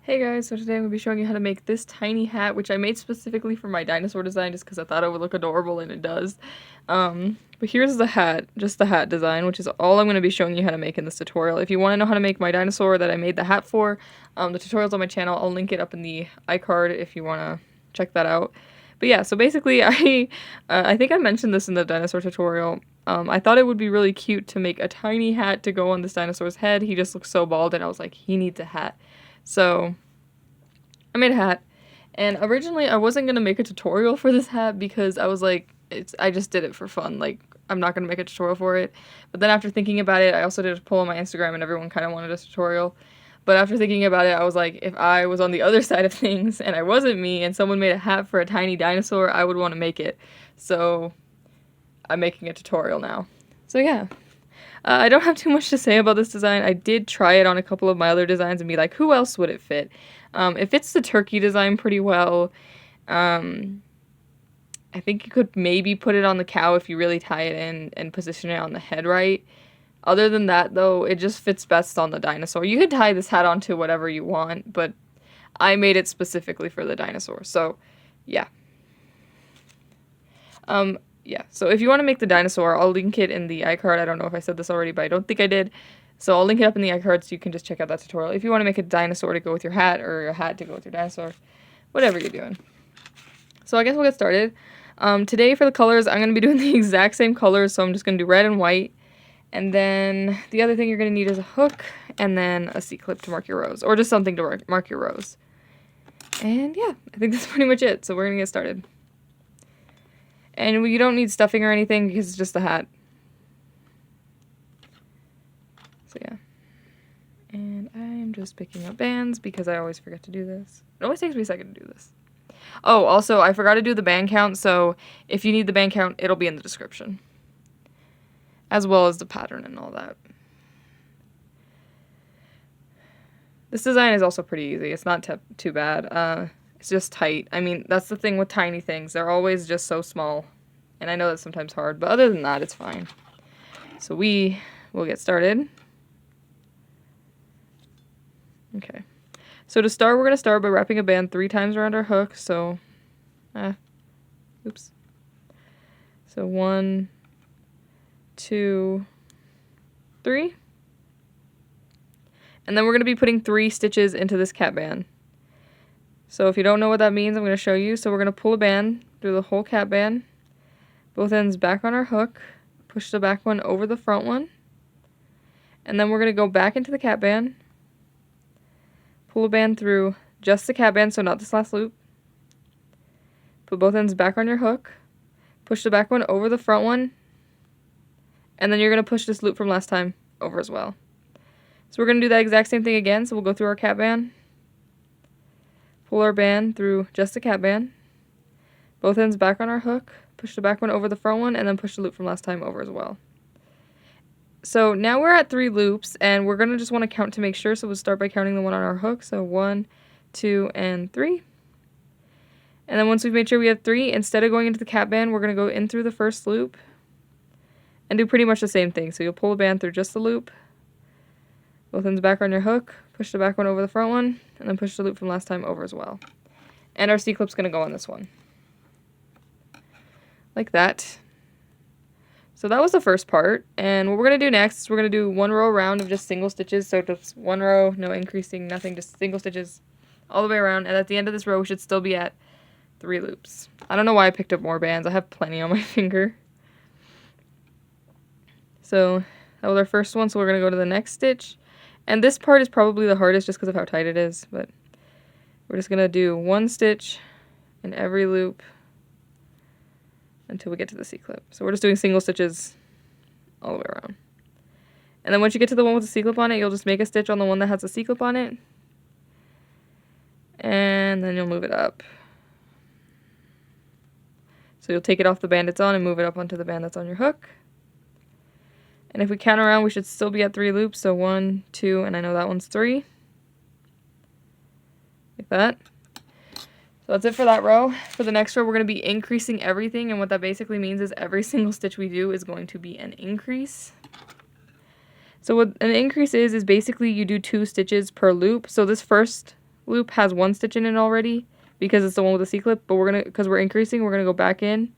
Hey guys, so today I'm going to be showing you how to make this tiny hat, which I made specifically for my dinosaur design just because I thought it would look adorable, and it does. But here's the hat, just the hat design, which is all I'm going to be showing you how to make in this tutorial. If you want to know how to make my dinosaur that I made the hat for, the tutorial's on my channel. I'll link it up in the iCard if you want to check that out. But yeah, so basically I think I mentioned this in the dinosaur tutorial. I thought it would be really cute to make a tiny hat to go on this dinosaur's head. He just looks so bald, and I was like, he needs a hat. So I made a hat, and originally I wasn't gonna make a tutorial for this hat because I was like, I just did it for fun. Like, I'm not gonna make a tutorial for it. But then after thinking about it, I also did a poll on my Instagram, and everyone kind of wanted a tutorial. But after thinking about it, I was like, if I was on the other side of things and I wasn't me, and someone made a hat for a tiny dinosaur, I would want to make it. So I'm making a tutorial now. So yeah. I don't have too much to say about this design. I did try it on a couple of my other designs and be like, who else would it fit? It fits the turkey design pretty well. I think you could maybe put it on the cow if you really tie it in and position it on the head right. Other than that, though, it just fits best on the dinosaur. You could tie this hat onto whatever you want, but I made it specifically for the dinosaur. So, yeah. Yeah, so if you want to make the dinosaur, I'll link it in the iCard. I don't know if I said this already, but I don't think I did. So I'll link it up in the iCard so you can just check out that tutorial. If you want to make a dinosaur to go with your hat, or a hat to go with your dinosaur, whatever you're doing. So I guess we'll get started. Today for the colors, I'm going to be doing the exact same colors, so I'm just going to do red and white. And then the other thing you're going to need is a hook, and then a C-clip to mark your rows, or just something to mark your rows. And yeah, I think that's pretty much it, so we're going to get started. And you don't need stuffing or anything because it's just a hat. So yeah. And I'm just picking up bands because I always forget to do this. It always takes me a second to do this. Oh, also, I forgot to do the band count, so if you need the band count, it'll be in the description. As well as the pattern and all that. This design is also pretty easy. It's not too bad. It's just tight. I mean, that's the thing with tiny things. They're always just so small. And I know that's sometimes hard, but other than that, it's fine. So we will get started. Okay. So to start, we're going to start by wrapping a band 3 times around our hook. So, oops. So 1, 2, 3. And then we're going to be putting 3 stitches into this cap band. So if you don't know what that means, I'm going to show you. So we're going to pull a band through the whole cap band, both ends back on our hook, push the back one over the front one, and then we're going to go back into the cap band, pull a band through just the cap band, so not this last loop, put both ends back on your hook, push the back one over the front one, and then you're going to push this loop from last time over as well. So we're going to do that exact same thing again, so we'll go through our cap band, pull our band through just the cap band, both ends back on our hook, push the back one over the front one, and then push the loop from last time over as well. So now we're at 3 loops, and we're going to just want to count to make sure, so we'll start by counting the one on our hook. So 1, 2, and 3. And then once we've made sure we have 3, instead of going into the cap band, we're going to go in through the first loop and do pretty much the same thing. So you'll pull a band through just the loop, both ends back on your hook, push the back one over the front one, and then push the loop from last time over as well. And our C-clip's going to go on this one. Like that. So that was the first part. And what we're going to do next is we're going to do 1 row around of just single stitches. So just 1 row, no increasing, nothing, just single stitches all the way around. And at the end of this row, we should still be at 3 loops. I don't know why I picked up more bands. I have plenty on my finger. So that was our first one. So we're going to go to the next stitch. And this part is probably the hardest just because of how tight it is, but we're just going to do 1 stitch in every loop until we get to the C-clip. So we're just doing single stitches all the way around. And then once you get to the one with the C-clip on it, you'll just make a stitch on the one that has the C-clip on it. And then you'll move it up. So you'll take it off the band it's on and move it up onto the band that's on your hook. And if we count around, we should still be at 3 loops. So 1, 2, and I know that one's 3. Like that. So that's it for that row. For the next row, we're going to be increasing everything. And what that basically means is every single stitch we do is going to be an increase. So what an increase is basically you do 2 stitches per loop. So this first loop has 1 stitch in it already because it's the one with the C-clip, but because we're increasing, we're gonna go back in.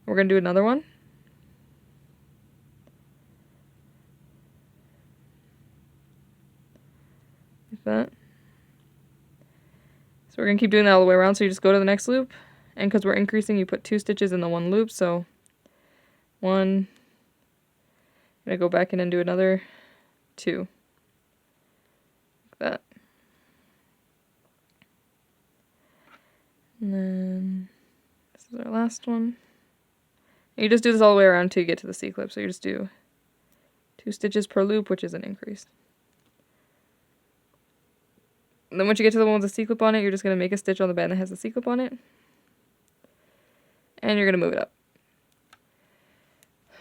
We're gonna do another one. Like that. So we're gonna keep doing that all the way around, so you just go to the next loop, and because we're increasing, you put 2 stitches in the 1 loop, so 1, gonna go back in and do another 2. Like that. And then this is our last one. And you just do this all the way around until you get to the C-clip, so you just do 2 stitches per loop, which is an increase. And then once you get to the one with the C-clip on it, you're just going to make a stitch on the band that has the C-clip on it. And you're going to move it up.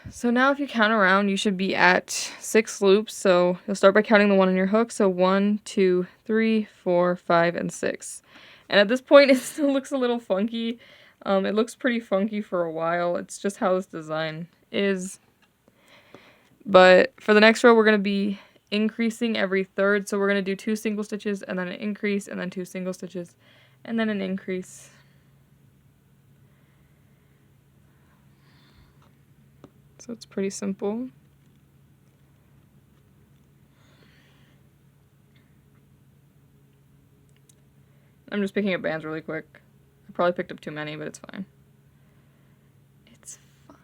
So now if you count around, you should be at 6 loops. So you'll start by counting the one on your hook. So 1, 2, 3, 4, 5, and 6. And at this point, it still looks a little funky. It looks pretty funky for a while. It's just how this design is. But for the next row, we're going to be increasing every third. So we're going to do 2 single stitches and then an increase and then 2 single stitches and then an increase. So it's pretty simple. I'm just picking up bands really quick. I probably picked up too many, but it's fine. It's fine.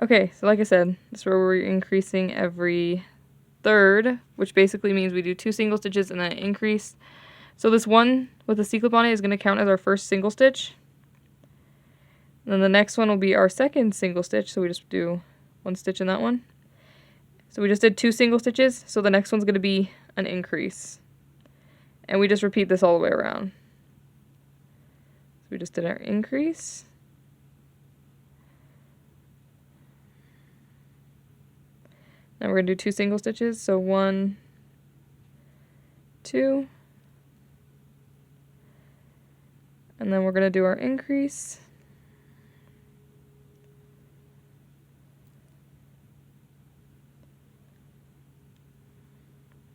Okay, so like I said, this is where we're increasing every third, which basically means we do 2 single stitches and then an increase. So this one with the C-clip on it is going to count as our first single stitch. And then the next one will be our second single stitch, so we just do 1 stitch in that one. So we just did 2 single stitches, so the next one's going to be an increase. And we just repeat this all the way around. So we just did our increase. Now we're going to do 2 single stitches, so 1, 2. And then we're going to do our increase.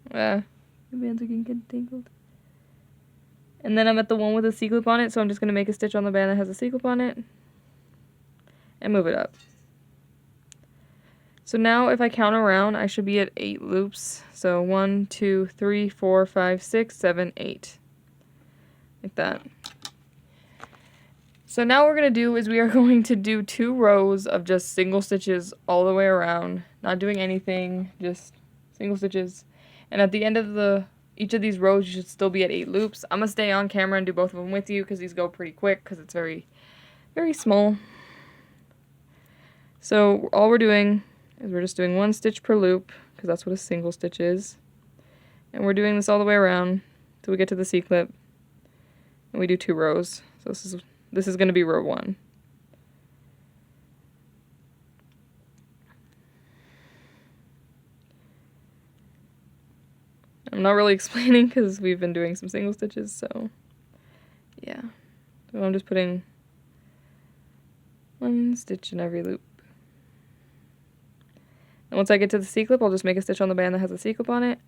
The bands are getting tangled. And then I'm at the one with a C-clip on it, so I'm just going to make a stitch on the band that has a C-clip on it and move it up. So now if I count around, I should be at 8 loops. So 1, 2, 3, 4, 5, 6, 7, 8. Like that. So now what we're going to do is we are going to do 2 rows of just single stitches all the way around. Not doing anything, just single stitches. And at the end of each of these rows, you should still be at 8 loops. I'm going to stay on camera and do both of them with you because these go pretty quick because it's very, very small. So all we're doing is we're just doing 1 stitch per loop because that's what a single stitch is. And we're doing this all the way around till we get to the C-clip. And we do 2 rows. So this is going to be row 1. I'm not really explaining because we've been doing some single stitches, so yeah. So I'm just putting 1 stitch in every loop. And once I get to the C-clip, I'll just make a stitch on the band that has a C-clip on it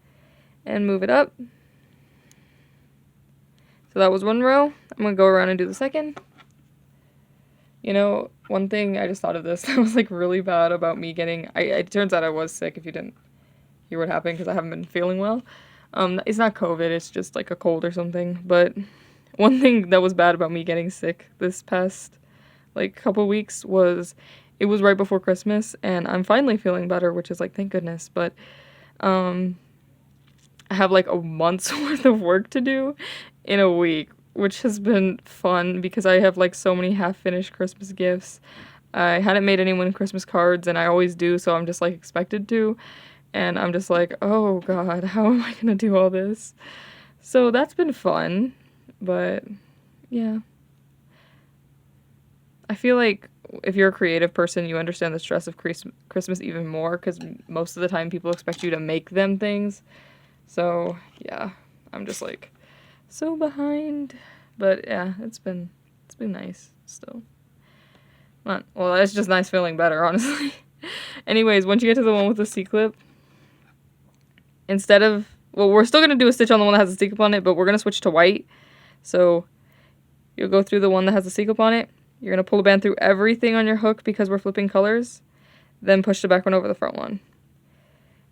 and move it up. So that was 1 row. I'm going to go around and do the second. You know, one thing I just thought of this that was like really bad about me getting, it turns out I was sick if you didn't hear what happened because I haven't been feeling well. It's not COVID, it's just like a cold or something. But one thing that was bad about me getting sick this past like couple weeks was it was right before Christmas and I'm finally feeling better, which is like thank goodness. But I have like a month's worth of work to do in a week, which has been fun because I have like so many half-finished Christmas gifts. I hadn't made anyone Christmas cards and I always do, so I'm just like expected to. And I'm just like, oh god, how am I gonna do all this? So that's been fun, but yeah. I feel like if you're a creative person, you understand the stress of Christmas even more because most of the time people expect you to make them things. So yeah, I'm just like so behind. But yeah, it's been nice still. Well, it's just nice feeling better, honestly. Anyways, once you get to the one with the C-clip, instead of well, we're still going to do a stitch on the one that has a sequel on it, but we're going to switch to white. So you'll go through the one that has a sequel on it. You're going to pull the band through everything on your hook because we're flipping colors. Then push the back one over the front one.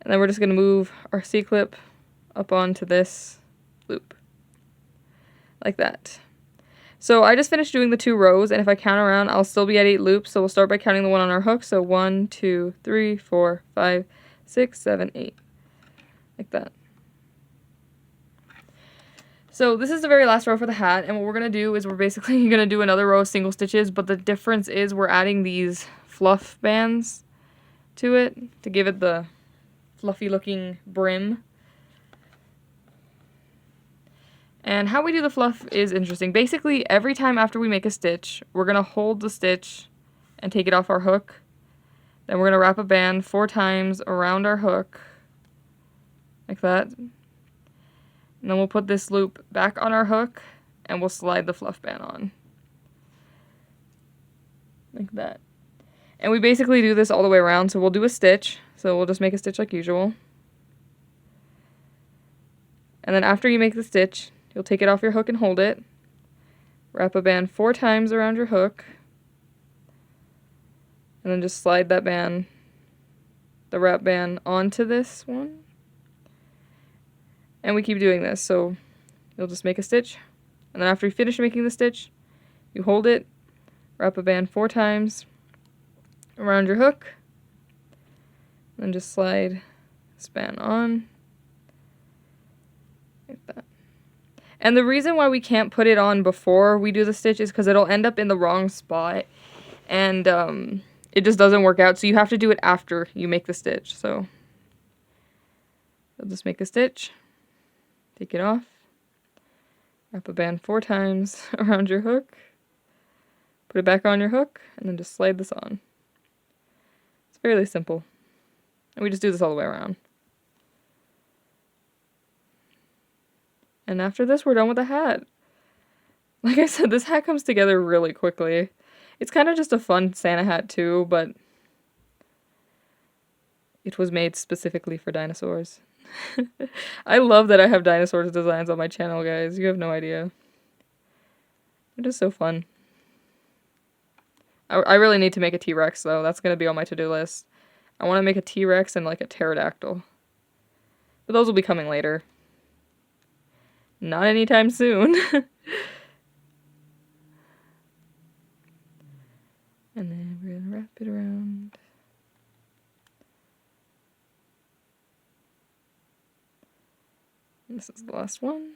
And then we're just going to move our C-clip up onto this loop. Like that. So I just finished doing the 2 rows, and if I count around, I'll still be at 8 loops. So we'll start by counting the one on our hook. So 1, 2, 3, 4, 5, 6, 7, 8. Like that. So this is the very last row for the hat, and what we're going to do is we're basically going to do another row of single stitches, but the difference is we're adding these fluff bands to it to give it the fluffy looking brim. And how we do the fluff is interesting. Basically, every time after we make a stitch, we're going to hold the stitch and take it off our hook. Then we're going to wrap a band 4 times around our hook, like that. And then we'll put this loop back on our hook, and we'll slide the fluff band on. Like that. And we basically do this all the way around, so we'll do a stitch. So we'll just make a stitch like usual. And then after you make the stitch, you'll take it off your hook and hold it. Wrap a band 4 times around your hook. And then just slide that band, the wrap band, onto this one. And we keep doing this, so you'll just make a stitch. And then after you finish making the stitch, you hold it, wrap a band 4 times around your hook, and then just slide this band on. Like that. And the reason why we can't put it on before we do the stitch is because it'll end up in the wrong spot, and it just doesn't work out, so you have to do it after you make the stitch. So you'll just make a stitch, take it off, wrap a band 4 times around your hook, put it back on your hook, and then just slide this on. It's fairly simple. And we just do this all the way around. And after this, we're done with the hat. Like I said, this hat comes together really quickly. It's kind of just a fun Santa hat too, but it was made specifically for dinosaurs. I love that I have dinosaurs designs on my channel, guys. You have no idea. It is so fun. I really need to make a T-Rex, though. That's going to be on my to-do list. I want to make a T-Rex and, like, a pterodactyl. But those will be coming later. Not anytime soon. And then we're going to wrap it around. And this is the last one.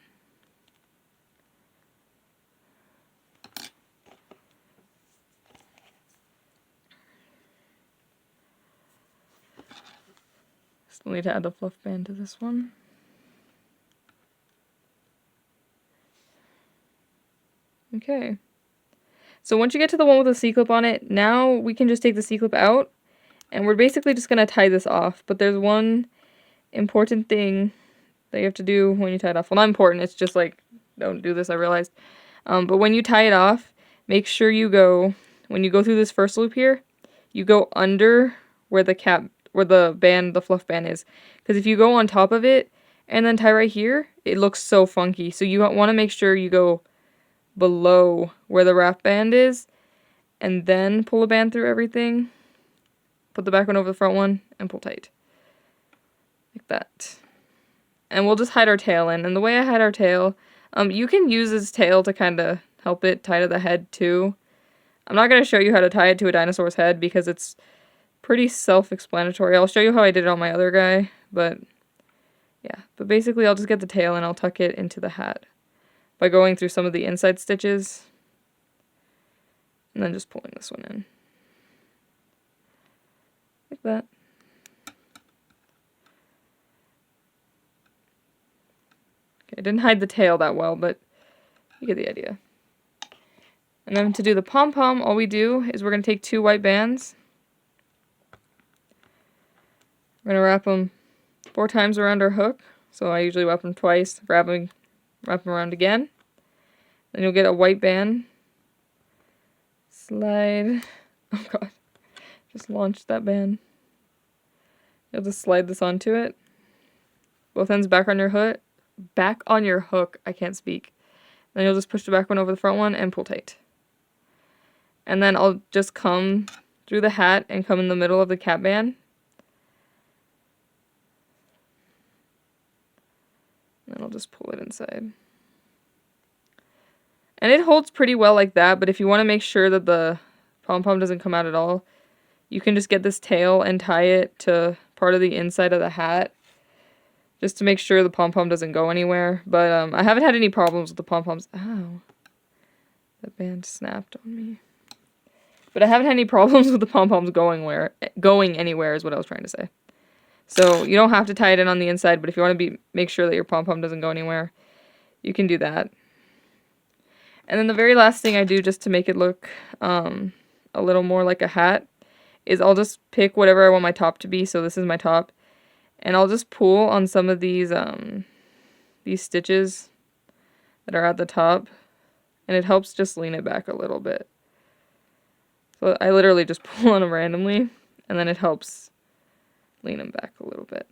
Still need to add the fluff band to this one. Okay. So once you get to the one with the C-clip on it, now we can just take the C-clip out, and we're basically just going to tie this off. But there's one important thing that you have to do when you tie it off. Well, not important, it's just like, don't do this, I realized. But when you tie it off, make sure you go, when you go through this first loop here, you go under where the cap, where the band, the fluff band is. Because if you go on top of it and then tie right here, it looks so funky. So you want to make sure you go below where the wrap band is, and then pull a band through everything. Put the back one over the front one, and pull tight. Like that. And we'll just hide our tail in. And the way I hide our tail, you can use this tail to kind of help it tie to the head too. I'm not going to show you how to tie it to a dinosaur's head because it's pretty self-explanatory. I'll show you how I did it on my other guy, but yeah. But basically I'll just get the tail and I'll tuck it into the hat by going through some of the inside stitches and then just pulling this one in. Like that. Okay, I didn't hide the tail that well, but you get the idea. And then to do the pom-pom, all we do is we're going to take 2 white bands. We're going to wrap them 4 times around our hook. So I usually wrap them twice, wrap them around again. Then you'll get a white band. Slide. Oh god. Just launched that band. You'll just slide this onto it. both ends back on your hook. Back on your hook. I can't speak. Then you'll just push the back one over the front one and pull tight. And then I'll just come through the hat and come in the middle of the cap band. And then I'll just pull it inside. And it holds pretty well like that, but if you want to make sure that the pom-pom doesn't come out at all, you can just get this tail and tie it to part of the inside of the hat, just to make sure the pom-pom doesn't go anywhere. But I haven't had any problems with the pom-poms. Ow. That band snapped on me. But I haven't had any problems with the pom-poms going anywhere is what I was trying to say. So you don't have to tie it in on the inside, but if you want to make sure that your pom-pom doesn't go anywhere, you can do that. And then the very last thing I do just to make it look a little more like a hat is I'll just pick whatever I want my top to be. So this is my top. And I'll just pull on some of these stitches that are at the top. And it helps just lean it back a little bit. So I literally just pull on them randomly. And then it helps lean them back a little bit.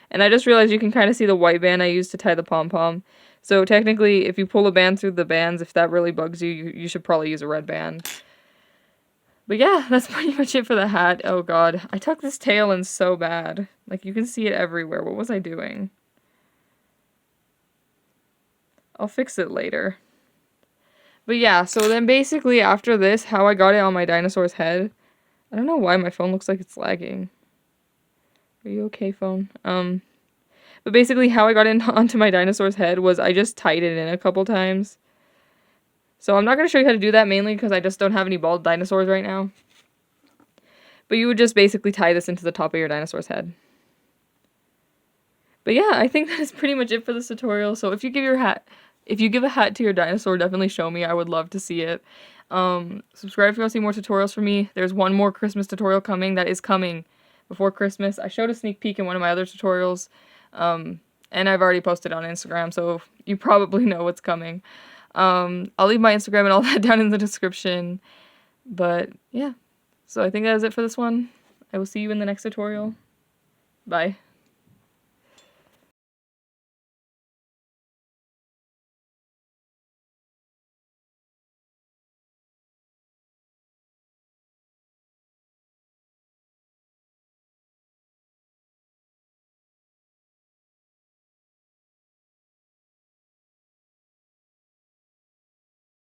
And I just realized you can kind of see the white band I used to tie the pom-pom. So technically, if you pull a band through the bands, if that really bugs you, you should probably use a red band. But yeah, that's pretty much it for the hat. Oh god, I tucked this tail in so bad. Like, you can see it everywhere. What was I doing? I'll fix it later. But yeah, so then basically after this, how I got it on my dinosaur's head. I don't know why my phone looks like it's lagging. Are you okay, phone? But basically how I got it onto my dinosaur's head was I just tied it in a couple times. So I'm not going to show you how to do that mainly because I just don't have any bald dinosaurs right now. But you would just basically tie this into the top of your dinosaur's head. But yeah, I think that is pretty much it for this tutorial. So if you give a hat to your dinosaur, definitely show me. I would love to see it. Subscribe if you want to see more tutorials from me. There's one more Christmas tutorial coming that is coming before Christmas. I showed a sneak peek in one of my other tutorials. And I've already posted on Instagram, so you probably know what's coming. I'll leave my Instagram and all that down in the description. But yeah, so I think that is it for this one. I will see you in the next tutorial. Bye.